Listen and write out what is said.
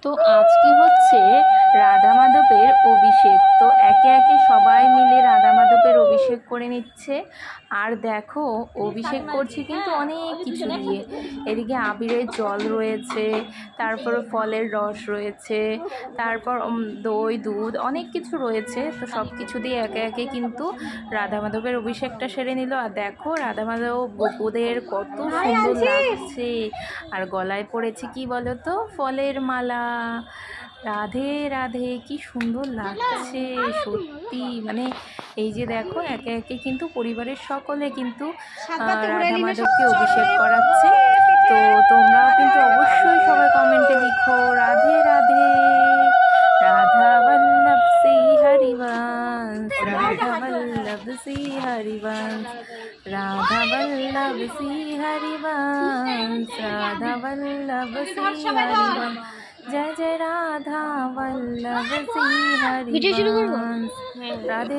তো আজকে হচ্ছে রাধা মাধবের অভিষেক। তো একে একে সবাই মিলে রাধা মাধবের অভিষেক করে নিচ্ছে। আর দেখো অভিষেক করছে কিন্তু অনেক কিছু দিয়ে। এদিকে আবিরের জল রয়েছে, তারপর ফলের রস রয়েছে, তারপর দই দুধ অনেক কিছু রয়েছে। তো সব কিছু দিয়ে একে একে কিন্তু রাধা মাধবের অভিষেকটা সেরে নিল। আর দেখো রাধা মাধব গোপুদের কত সুন্দর লাগছে। আর গলায় পড়েছে কি বলো তো, ফলের মালা। রাধে রাধে, কি সুন্দর লাগছে সত্যি। মানে এই যে দেখো একে একে কিন্তু পরিবারের সকলে কিন্তু রাধা মাধবকে অভিষেক করাচ্ছে। তো তোমরাও কিন্তু অবশ্যই সবাই কমেন্টে লিখো রাধে রাধে। রাধা বল্লভ শ্রী হরিবংশ, রাধা বল্লভ শ্রী হরিবংশ, রাধা বল্লভ শ্রী হরিবংশ, রাধা বল্লভ শ্রী হরিবংশ, জয় জয় রাধা বল্লভ শ্রী হরিবংশ। রাধে।